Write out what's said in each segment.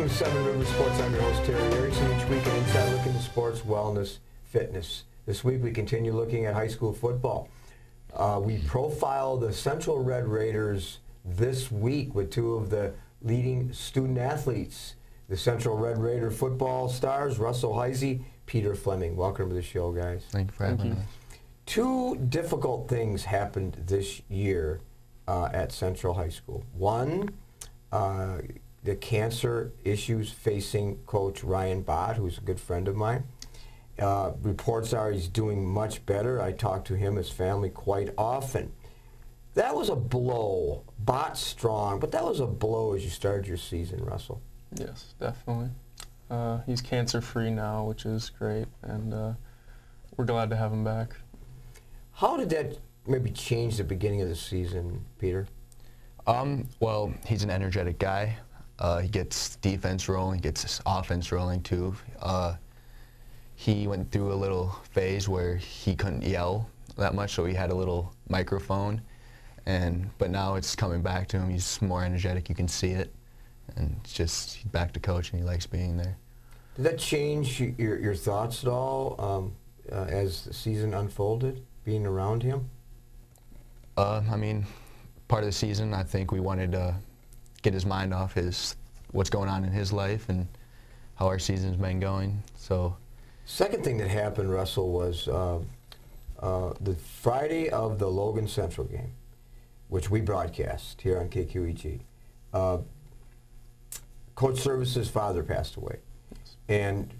Welcome to Seven Rivers Sports. I'm your host, Terry Erickson. Each week, an inside look into sports, wellness, fitness. This week, we continue looking at high school football. We profile the Central Red Raiders this week with two of the leading student athletes, the Central Red Raider football stars, Russell Heise, Peter Fleming. Welcome to the show, guys. Thank you for having us. Two difficult things happened this year at Central High School. One, the cancer issues facing Coach Ryan Bott, who's a good friend of mine. Reports are he's doing much better. I talk to him, his family, quite often. That was a blow. Bott's strong, but that was a blow as you started your season, Russell. Yes, definitely. He's cancer-free now, which is great, and we're glad to have him back. How did that maybe change the beginning of the season, Peter? Well, he's an energetic guy. He gets defense rolling, gets offense rolling too. He went through a little phase where he couldn't yell that much, so he had a little microphone. But now it's coming back to him. He's more energetic. You can see it, and it's just he's back to coach, and he likes being there. Did that change your thoughts at all as the season unfolded, being around him? I mean, part of the season, I think we wanted to get his mind off what's going on in his life and how our season's been going. So, second thing that happened, Russell, was the Friday of the Logan Central game, which we broadcast here on KQEG. Coach Service's father passed away, and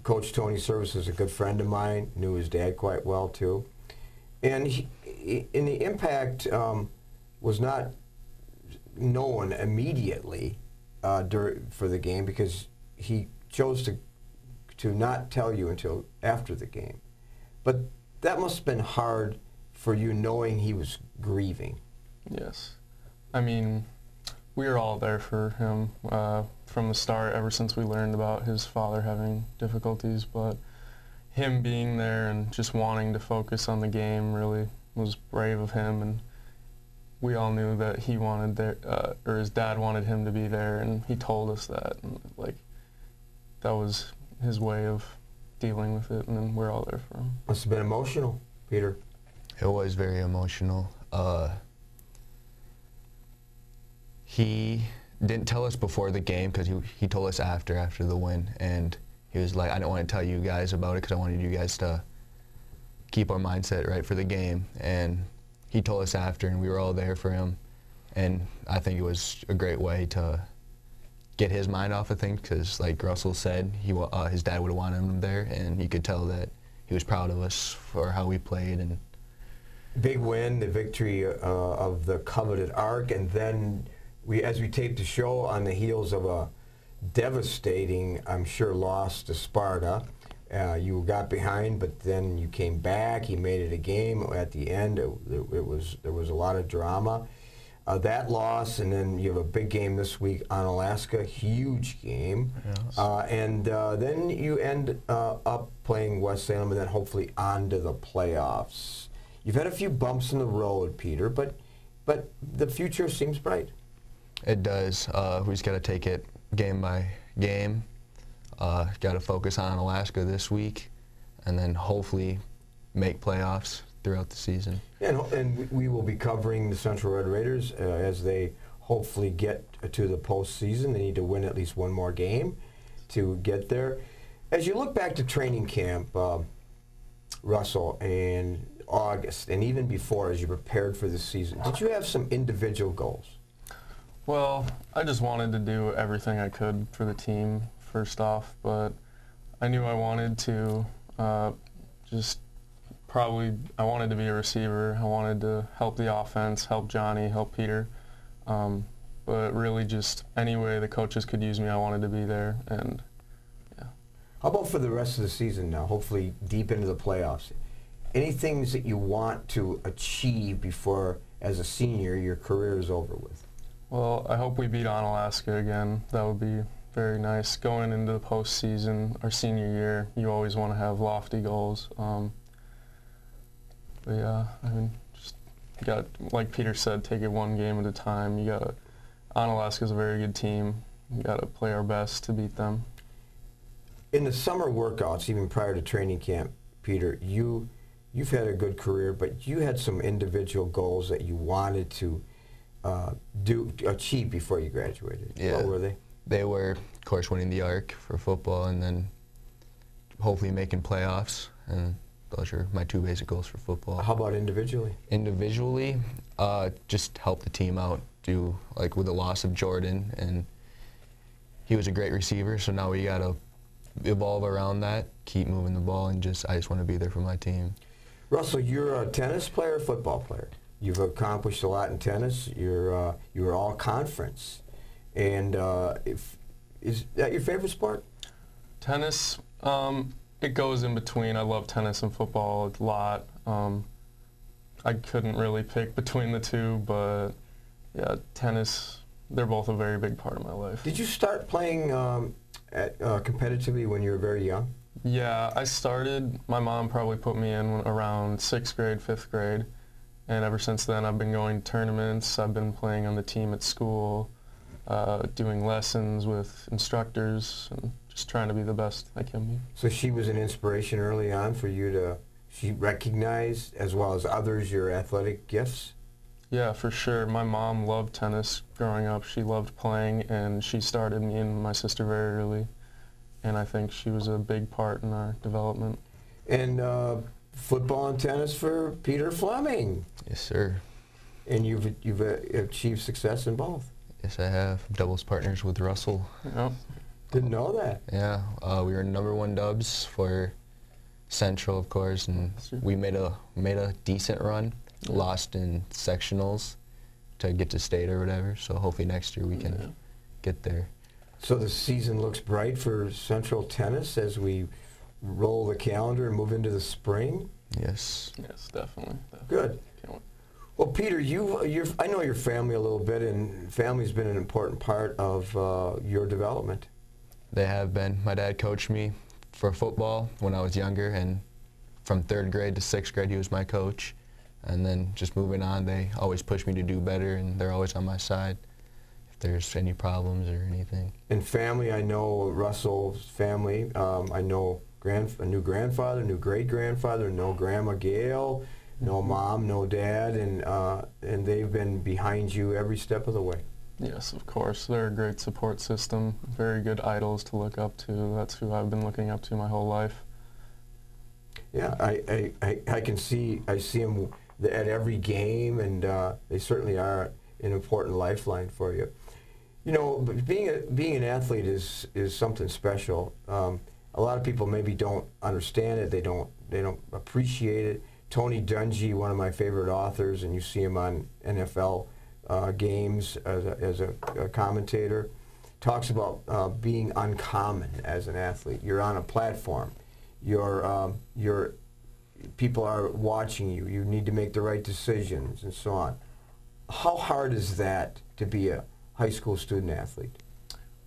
Coach Tony Service is a good friend of mine, knew his dad quite well too, and the impact was not known immediately for the game because he chose to not tell you until after the game. But that must have been hard for you knowing he was grieving. Yes. I mean, we were all there for him from the start, ever since we learned about his father having difficulties. But him being there and just wanting to focus on the game really was brave of him, and we all knew that he wanted or his dad wanted him to be there, and he told us that, and like that was his way of dealing with it, and then we're all there for him. Must have been emotional, Peter. It was very emotional. He didn't tell us before the game because he told us after the win, and he was like, I don't want to tell you guys about it because I wanted you guys to keep our mindset right for the game. And he told us after, and we were all there for him. And I think it was a great way to get his mind off of things because, like Russell said, his dad would have wanted him there, and you could tell that he was proud of us for how we played. And big win, the victory of the coveted Ark, and then as we taped the show on the heels of a devastating, I'm sure, loss to Sparta. You got behind, but then you came back. He made it a game. At the end, there was a lot of drama. That loss, and then you have a big game this week on Alaska, huge game. Yes. And then you end up playing West Salem, and then hopefully on to the playoffs. You've had a few bumps in the road, Peter, but the future seems bright. It does. We just got to take it game by game. Got to focus on Alaska this week, and then hopefully make playoffs throughout the season. And we will be covering the Central Red Raiders as they hopefully get to the postseason. They need to win at least one more game to get there. As you look back to training camp, Russell, and August, and even before, as you prepared for the season, did you have some individual goals? Well, I just wanted to do everything I could for the team, first off, but I knew I wanted to I wanted to be a receiver. I wanted to help the offense, help Johnny, help Peter. But really just any way the coaches could use me, I wanted to be there. And yeah. How about for the rest of the season now, hopefully deep into the playoffs? Any things that you want to achieve before, as a senior, your career is over with? Well, I hope we beat Onalaska again. That would be very nice. Going into the postseason, our senior year, you always want to have lofty goals. But yeah, I mean, just you got, like Peter said, take it one game at a time. Onalaska's a very good team. We got to play our best to beat them. In the summer workouts, even prior to training camp, Peter, you've had a good career, but you had some individual goals that you wanted to achieve before you graduated. Yeah. What were they? They were, of course, winning the ARC for football, and then hopefully making playoffs. And those are my 2 basic goals for football. How about individually? Individually, just help the team out. Do like with the loss of Jordan, and he was a great receiver. So now we gotta evolve around that, keep moving the ball, and I just want to be there for my team. Russell, you're a tennis player, football player. You've accomplished a lot in tennis. You're all conference, and is that your favorite sport? Tennis, it goes in between. I love tennis and football a lot. I couldn't really pick between the two, but yeah, tennis, they're both a very big part of my life. Did you start playing competitively when you were very young? Yeah, I started, my mom probably put me in around 6th grade, 5th grade, and ever since then I've been going to tournaments, I've been playing on the team at school, doing lessons with instructors, and just trying to be the best I can be. So she was an inspiration early on for you to, she recognized, as well as others, your athletic gifts? Yeah, for sure. My mom loved tennis growing up. She loved playing, and she started me and my sister very early. And I think she was a big part in our development. And football and tennis for Peter Fleming. Yes, sir. And you've achieved success in both. Yes, I have. Doubles partners with Russell. Yep. Didn't know that. Yeah, we were #1 dubs for Central, of course, and we made a decent run. Yeah. Lost in sectionals to get to state or whatever. So hopefully next year we can get there. So the season looks bright for Central tennis as we roll the calendar and move into the spring. Yes. Yes, definitely. Good. Well, Peter, I know your family a little bit, and family's been an important part of your development. They have been. My dad coached me for football when I was younger, and from 3rd grade to 6th grade he was my coach. And then just moving on, they always push me to do better, and they're always on my side if there's any problems or anything. And family, I know Russell's family. I know a new grandfather, new great-grandfather, no Grandma Gail, no mom, no dad, and they've been behind you every step of the way. Yes, of course. They're a great support system, very good idols to look up to. That's who I've been looking up to my whole life. Yeah, I can see, I see them at every game, and they certainly are an important lifeline for you. You know, but being an athlete is something special. A lot of people maybe don't understand it. They don't appreciate it. Tony Dungy, one of my favorite authors, and you see him on NFL games as a commentator, talks about being uncommon as an athlete. You're on a platform. People are watching you. You need to make the right decisions and so on. How hard is that to be a high school student athlete?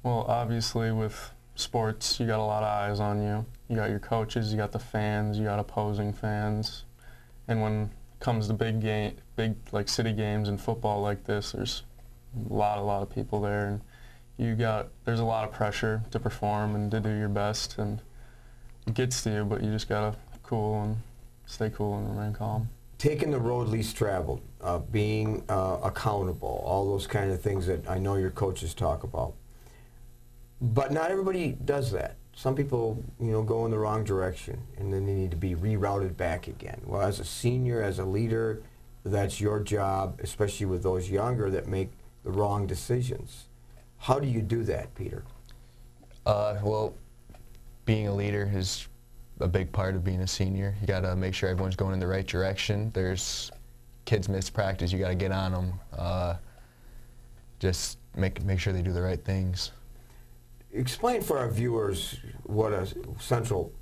Well, obviously with sports, you got a lot of eyes on you. You got your coaches, you got the fans, you got opposing fans. And when it comes to big like city games and football like this, there's a lot of people there, and there's a lot of pressure to perform and to do your best, and it gets to you, but you just gotta stay cool and remain calm. Taking the road least traveled, being accountable, all those kind of things that I know your coaches talk about. But not everybody does that. Some people, go in the wrong direction, and then they need to be rerouted back again. Well, as a senior, as a leader, that's your job, especially with those younger that make the wrong decisions. How do you do that, Peter? Well, being a leader is a big part of being a senior. You got to make sure everyone's going in the right direction. There's kids miss practice. You got to get on them. Just make sure they do the right things. Explain for our viewers what a Central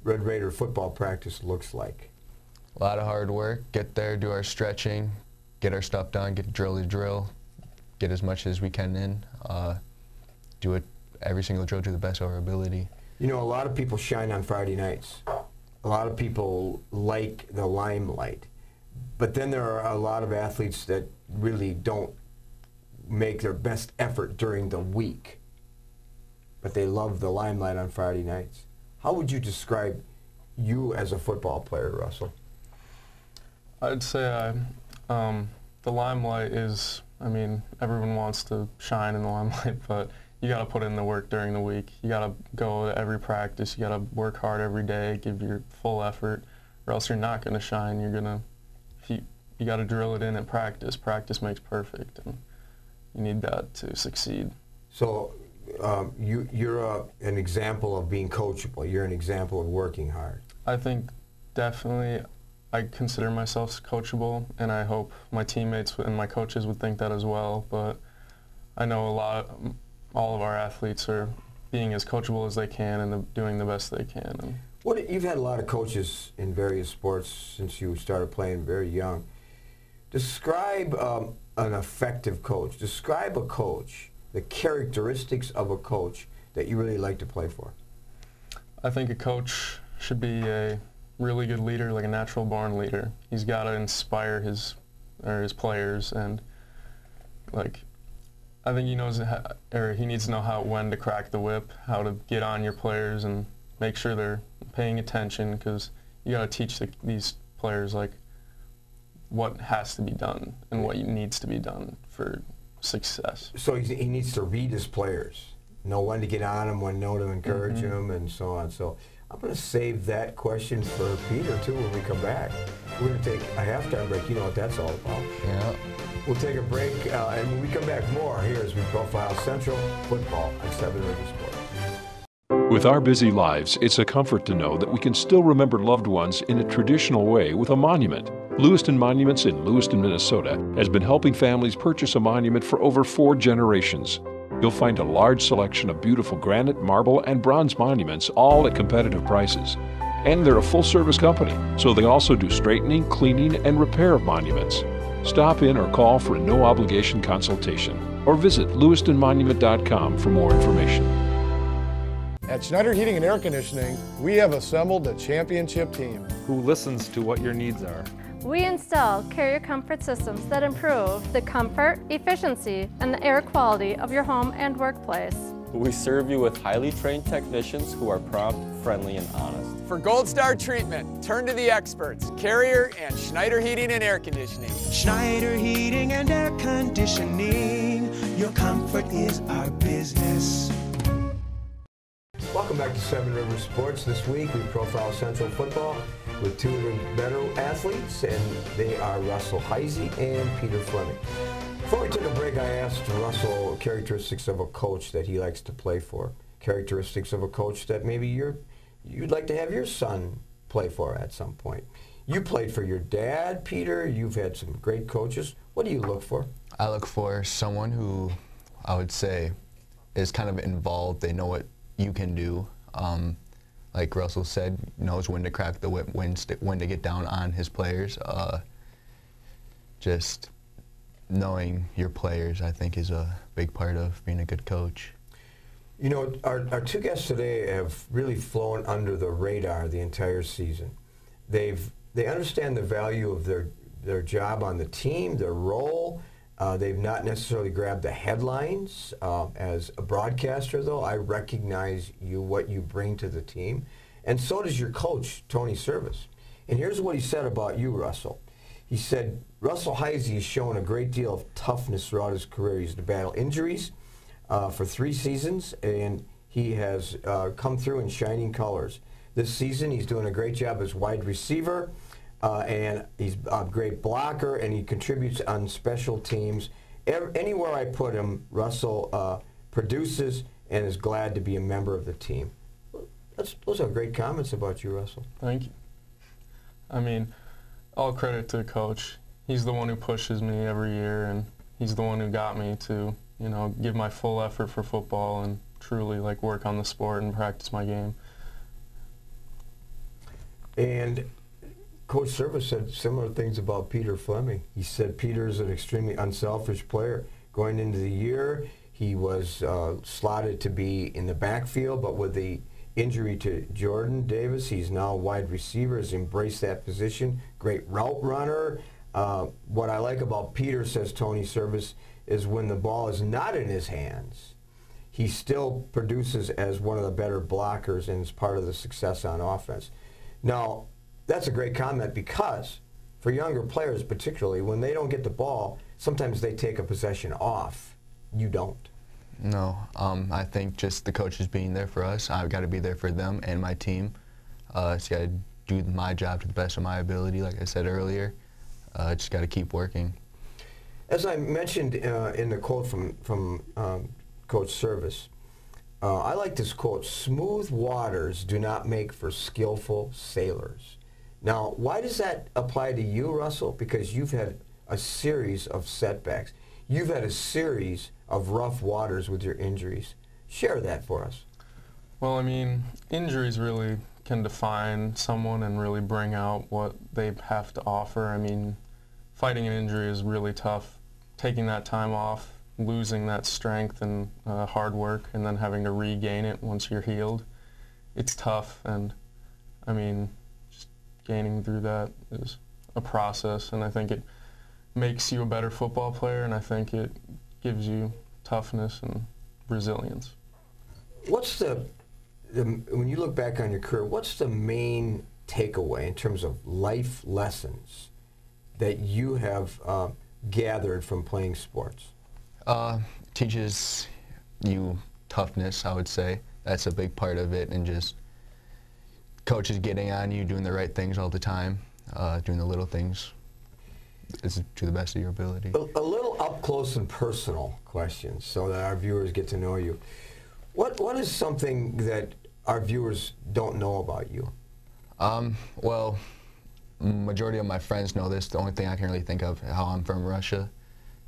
Red Raider football practice looks like. A lot of hard work. Get there, do our stretching, get our stuff done, get drill to drill, get as much as we can in. Do it every single drill to the best of our ability. A lot of people shine on Friday nights. A lot of people like the limelight. But then there are a lot of athletes that really don't make their best effort during the week. but they love the limelight on Friday nights. How would you describe you as a football player, Russell? I'd say the limelight is, I mean, everyone wants to shine in the limelight, but you got to put in the work during the week. You got to go to every practice. You got to work hard every day, give your full effort, or else you're not going to shine. You're going to, you got to drill it in at practice. Practice makes perfect, and you need that to succeed. So you're an example of being coachable. You're an example of working hard. I think definitely I consider myself coachable, and I hope my teammates and my coaches would think that as well. But I know all of our athletes are being as coachable as they can and doing the best they can. And You've had a lot of coaches in various sports since you started playing very young. Describe an effective coach. Describe a coach, the characteristics of a coach that you really like to play for. I think a coach should be a really good leader, like a natural-born leader. He's got to inspire his players, and like I think he knows he needs to know when to crack the whip, how to get on your players and make sure they're paying attention, because you got to teach these players like what has to be done and what needs to be done for success. So he needs to read his players, know when to get on them, when to encourage them, and so on. So I'm going to save that question for Peter, too, when we come back. We're going to take a halftime break. You know what that's all about. Yeah. We'll take a break, and when we come back, more here as we profile Central Football on 7 River Sports. With our busy lives, it's a comfort to know that we can still remember loved ones in a traditional way with a monument. Lewiston Monuments in Lewiston, Minnesota has been helping families purchase a monument for over 4 generations. You'll find a large selection of beautiful granite, marble, and bronze monuments, all at competitive prices. And they're a full-service company, so they also do straightening, cleaning, and repair of monuments. Stop in or call for a no-obligation consultation, or visit lewistonmonument.com for more information. At Schneider Heating and Air Conditioning, we have assembled a championship team who listens to what your needs are. We install carrier comfort systems that improve the comfort, efficiency, and the air quality of your home and workplace. We serve you with highly trained technicians who are prompt, friendly, and honest. For Gold Star treatment, turn to the experts, Carrier and Schneider Heating and Air Conditioning. Schneider Heating and Air Conditioning, your comfort is our business. Welcome back to 7 River Sports. This week we profile Central Football with 2 of the better athletes, and they are Russell Heise and Peter Fleming. Before we took a break, I asked Russell characteristics of a coach that he likes to play for, characteristics of a coach that maybe you'd like to have your son play for at some point. You played for your dad, Peter. You've had some great coaches. What do you look for? I look for someone who I would say is kind of involved. They know what you can do. Like Russell said, knows when to crack the whip, when to get down on his players. Just knowing your players, I think, is a big part of being a good coach. You know, our 2 guests today have really flown under the radar the entire season. They understand the value of their job on the team, their role. They've not necessarily grabbed the headlines. As a broadcaster, though, I recognize what you bring to the team. And so does your coach, Tony Service. And here's what he said about you, Russell. He said, Russell Heise has shown a great deal of toughness throughout his career. He's had to battle injuries for 3 seasons, and he has come through in shining colors. This season, he's doing a great job as wide receiver. And he's a great blocker, and he contributes on special teams. Anywhere I put him, Russell produces and is glad to be a member of the team. Those are great comments about you, Russell. Thank you. I mean, all credit to the coach. He's the one who pushes me every year, and he's the one who got me to, give my full effort for football and truly work on the sport and practice my game. And Coach Service said similar things about Peter Fleming. He said Peter is an extremely unselfish player. Going into the year, he was slotted to be in the backfield, but with the injury to Jordan Davis, he's now a wide receiver, has embraced that position. Great route runner. What I like about Peter, says Tony Service, is when the ball is not in his hands, he still produces as one of the better blockers and is part of the success on offense. Now, that's a great comment because for younger players particularly, when they don't get the ball, sometimes they take a possession off. You don't. No, I think just the coaches being there for us, I've got to be there for them and my team. So I got to do my job to the best of my ability, like I said earlier. Just got to keep working. As I mentioned in the quote from Coach Service, I like this quote, "Smooth waters do not make for skillful sailors." Now, why does that apply to you, Russell? Because you've had a series of setbacks. You've had a series of rough waters with your injuries. Share that for us. Well, I mean, injuries really can define someone and really bring out what they have to offer. I mean, fighting an injury is really tough. Taking that time off, losing that strength and hard work, and then having to regain it once you're healed, it's tough. And, I mean, just gaining through that is a process, and I think it makes you a better football player, and I think it gives you toughness and resilience. What's when you look back on your career, what's the main takeaway in terms of life lessons that you have gathered from playing sports? Teaches you toughness, I would say. That's a big part of it, and just coaches getting on you, doing the right things all the time, doing the little things is to the best of your ability. A little up close and personal questions so that our viewers get to know you. What is something that our viewers don't know about you? Well, majority of my friends know this. The only thing I can really think of is how I'm from Russia,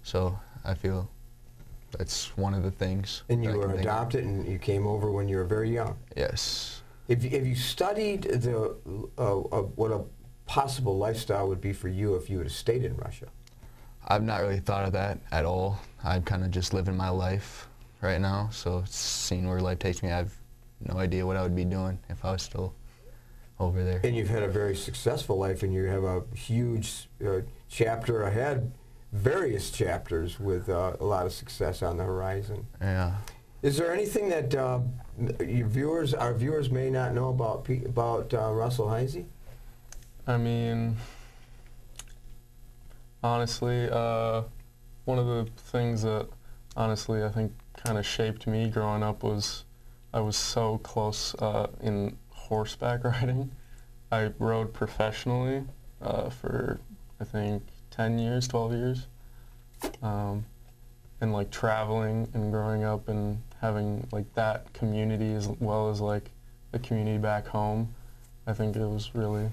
so I feel that's one of the things. And you were adopted, and you came over when you were very young. Yes. Have you studied what a possible lifestyle would be for you if you would have stayed in Russia? I've not really thought of that at all. I'm kind of just living my life right now, so seeing where life takes me, I have no idea what I would be doing if I was still over there. And you've had a very successful life, and you have a huge chapter ahead, various chapters with a lot of success on the horizon. Yeah. Is there anything that our viewers may not know about Russell Heise? I mean, honestly, one of the things that honestly I think kind of shaped me growing up was I was so close in horseback riding. I rode professionally for I think 10 years, 12 years, and like traveling and growing up and having like that community as well as like the community back home. I think it was really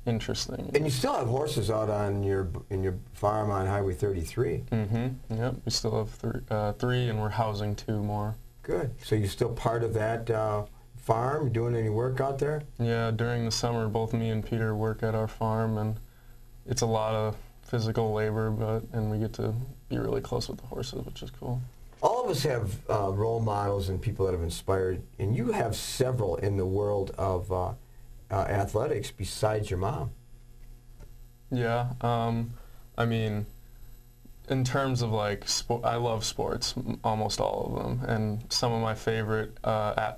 interesting. And you still have horses out on your farm on Highway 33. Mm-hmm. Yep. We still have three, and we're housing 2 more. Good. So you're still part of that farm? Doing any work out there? Yeah. During the summer, both me and Peter work at our farm, and it's a lot of physical labor, and we get to be really close with the horses, which is cool. All of us have role models and people that have inspired, and you have several in the world of athletics besides your mom. Yeah, I mean, in terms of like I love sports, almost all of them, and some of my favorite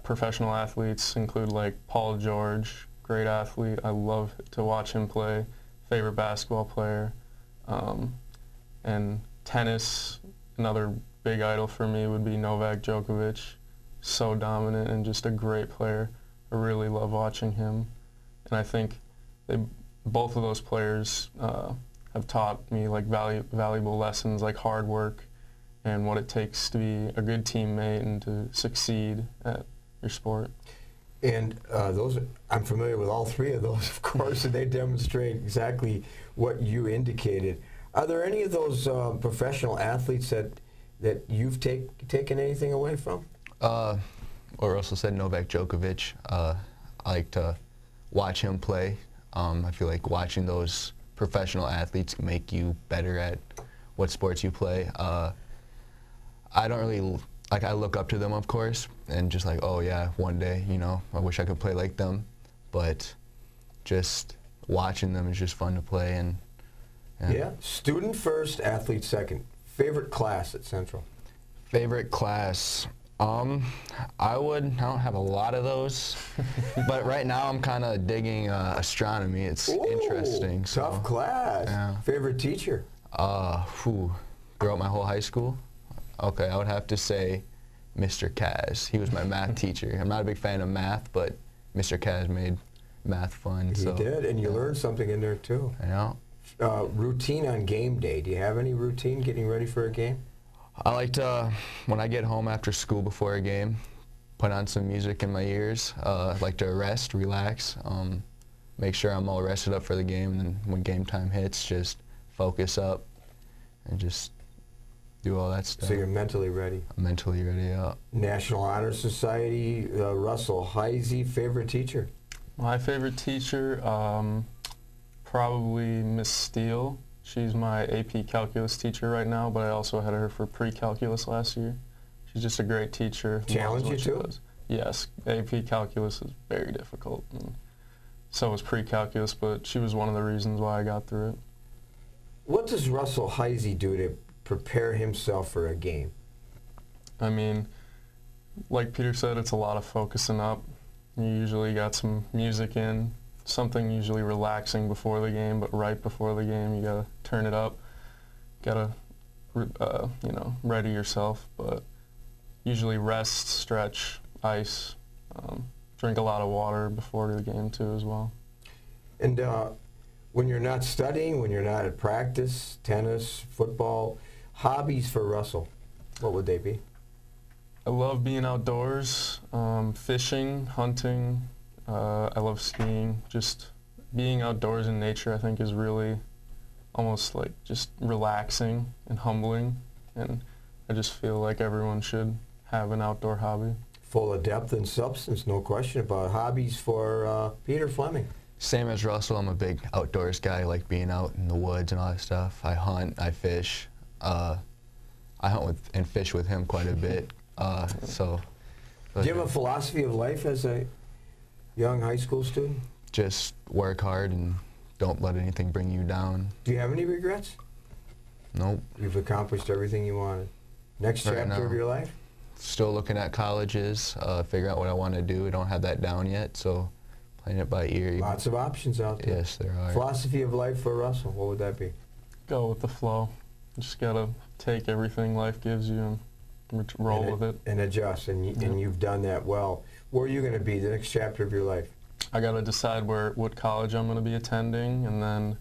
professional athletes include like Paul George, great athlete. I love to watch him play. Favorite basketball player, and tennis. Another big idol for me would be Novak Djokovic. So dominant and just a great player. I really love watching him. And I think both of those players have taught me like valuable lessons like hard work and what it takes to be a good teammate and to succeed at your sport. And I'm familiar with all 3 of those, of course, and they demonstrate exactly what you indicated. Are there any of those professional athletes that you've taken anything away from? Or Russell said Novak Djokovic. I like to watch him play. I feel like watching those professional athletes can make you better at what sports you play. I don't really, I look up to them, of course, and just like, oh yeah, one day, I wish I could play like them. But just watching them is just fun to play. And yeah. Student first, athlete second. Favorite class at Central? Favorite class, I don't have a lot of those, but right now I'm kind of digging astronomy. It's interesting. Tough class. Yeah. Favorite teacher? Throughout my whole high school? Okay, I would have to say Mr. Kaz. He was my math teacher. I'm not a big fan of math, but Mr. Kaz made math fun. He did, and you learned something in there too. Yeah. Routine on game day. Do you have any routine getting ready for a game? I like to, when I get home after school before a game, put on some music in my ears. I like to rest, relax, make sure I'm all rested up for the game, and then when game time hits, just focus up and just do all that stuff. So you're mentally ready? I'm mentally ready, yeah. National Honor Society, Russell Heise, favorite teacher? My favorite teacher, probably Miss Steele. She's my AP Calculus teacher right now, but I also had her for pre-calculus last year. She's just a great teacher. Challenge you too? Yes, AP Calculus is very difficult, and so is pre-calculus, but she was one of the reasons why I got through it. What does Russell Heise do to prepare himself for a game? I mean, like Peter said, it's a lot of focusing up. You usually got some music in, something usually relaxing before the game, but right before the game you gotta turn it up, gotta ready yourself. But usually rest, stretch, ice, drink a lot of water before the game too as well. And when you're not studying, when you're not at practice, tennis, football, hobbies for Russell, what would they be? I love being outdoors, fishing, hunting. I love skiing. Just being outdoors in nature, I think, is really almost like just relaxing and humbling. And I just feel like everyone should have an outdoor hobby. Full of depth and substance, no question about it. Hobbies for Peter Fleming. Same as Russell, I'm a big outdoors guy. I like being out in the woods and all that stuff. I hunt, I fish. I hunt and fish with him quite a bit. Do you have a philosophy of life as a young high school student? Just work hard and don't let anything bring you down. Do you have any regrets? Nope. You've accomplished everything you wanted. Next chapter of your life? Still looking at colleges, figuring out what I want to do. I don't have that down yet, so playing it by ear. Lots of options out there. Yes, there are. Philosophy of life for Russell, what would that be? Go with the flow. You just gotta take everything life gives you and roll with it. And adjust, and you've done that well. Where are you going to be the next chapter of your life? I got to decide what college I'm going to be attending, and then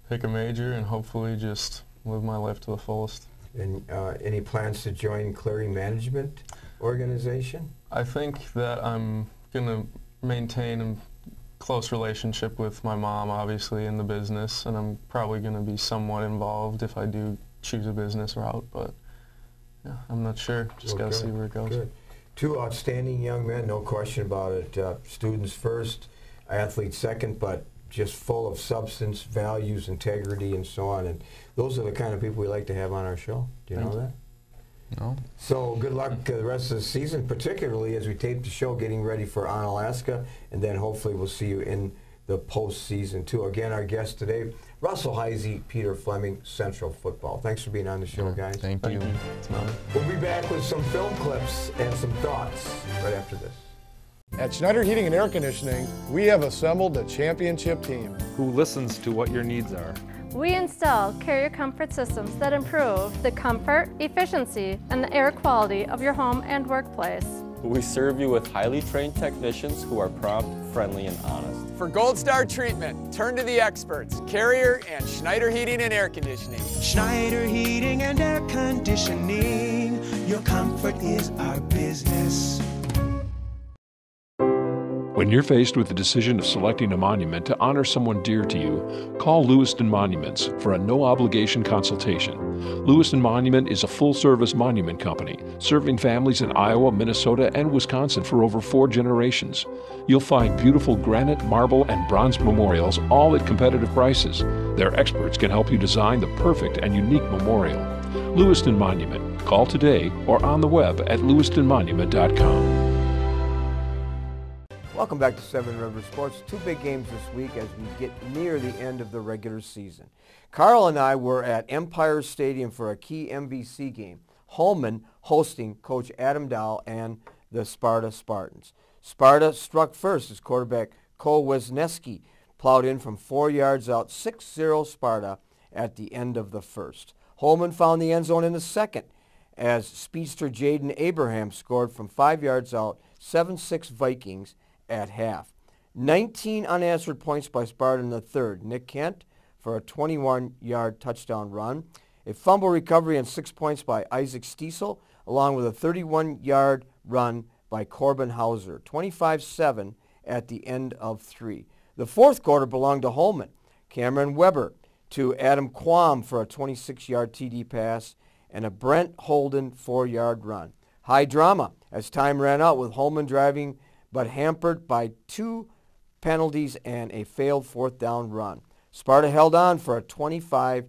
pick a major and hopefully just live my life to the fullest. And any plans to join Cleary Management Organization? I think that I'm going to maintain a close relationship with my mom, obviously, in the business, and I'm probably going to be somewhat involved if I do choose a business route, but yeah, I'm not sure. Just got to see where it goes. Good. Two outstanding young men, no question about it. Students first, athletes second, but just full of substance, values, integrity, and so on. And those are the kind of people we like to have on our show. Do you know that? No. So good luck the rest of the season, particularly as we tape the show, getting ready for Onalaska, and then hopefully we'll see you in the postseason too. Again, our guest today, Russell Heise, Peter Fleming, Central Football. Thanks for being on the show, guys. Thank you. We'll be back with some film clips and some thoughts right after this. At Schneider Heating and Air Conditioning, we have assembled a championship team who listens to what your needs are. We install carrier comfort systems that improve the comfort, efficiency, and the air quality of your home and workplace. We serve you with highly trained technicians who are prompt, friendly, and honest. For Gold Star treatment, turn to the experts, Carrier and Schneider Heating and Air Conditioning. Schneider Heating and Air Conditioning. Your comfort is our business. When you're faced with the decision of selecting a monument to honor someone dear to you, call Lewiston Monuments for a no-obligation consultation. Lewiston Monument is a full-service monument company, serving families in Iowa, Minnesota, and Wisconsin for over 4 generations. You'll find beautiful granite, marble, and bronze memorials, all at competitive prices. Their experts can help you design the perfect and unique memorial. Lewiston Monument. Call today or on the web at lewistonmonument.com. Welcome back to Seven Rivers Sports. 2 big games this week as we get near the end of the regular season. Carl and I were at Empire Stadium for a key MVC game. Holmen hosting Coach Adam Dow and the Sparta Spartans. Sparta struck first as quarterback Cole Wisniewski plowed in from 4 yards out, 6-0 Sparta at the end of the first. Holmen found the end zone in the second as speedster Jaden Abraham scored from 5 yards out, 7-6 Vikings at half. 19 unanswered points by Sparta in the third. Nick Kent for a 21-yard touchdown run. A fumble recovery and 6 points by Isaac Stiesel, along with a 31-yard run by Corbin Hauser. 25-7 at the end of 3. The fourth quarter belonged to Holmen. Cameron Weber to Adam Quam for a 26-yard TD pass and a Brent Holden 4-yard run. High drama as time ran out with Holmen driving but hampered by 2 penalties and a failed fourth down run. Sparta held on for a 25-20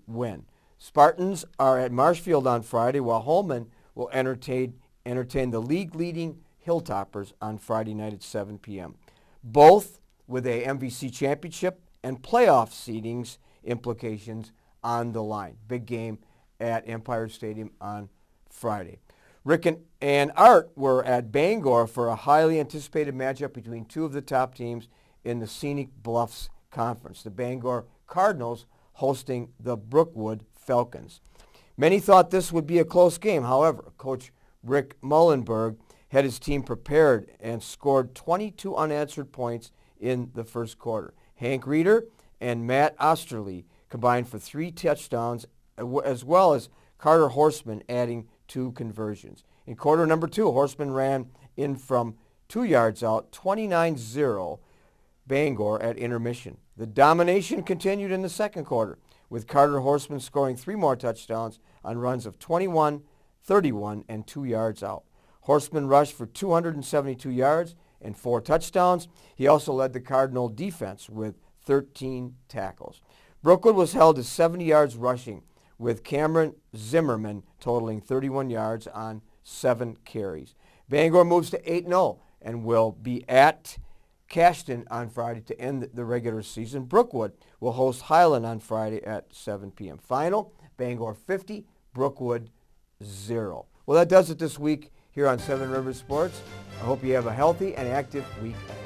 win. Spartans are at Marshfield on Friday, while Holmen will entertain the league-leading Hilltoppers on Friday night at 7 p.m. Both with a MVC championship and playoff seedings implications on the line. Big game at Empire Stadium on Friday. Rick and Art were at Bangor for a highly anticipated matchup between two of the top teams in the Scenic Bluffs Conference. The Bangor Cardinals hosting the Brookwood Falcons. Many thought this would be a close game. However, Coach Rick Mullenberg had his team prepared and scored 22 unanswered points in the first quarter. Hank Reeder and Matt Osterly combined for 3 touchdowns, as well as Carter Horseman adding 2 conversions. In quarter number 2, Horseman ran in from 2 yards out, 29-0 Bangor at intermission. The domination continued in the second quarter, with Carter Horseman scoring 3 more touchdowns on runs of 21, 31, and 2 yards out. Horseman rushed for 272 yards and 4 touchdowns. He also led the Cardinal defense with 13 tackles. Brookwood was held to 70 yards rushing, with Cameron Zimmerman totaling 31 yards on 7 carries. Bangor moves to 8-0 and will be at Cashton on Friday to end the regular season. Brookwood will host Highland on Friday at 7 p.m. Final, Bangor 50, Brookwood 0. Well, that does it this week here on Seven Rivers Sports. I hope you have a healthy and active week ahead.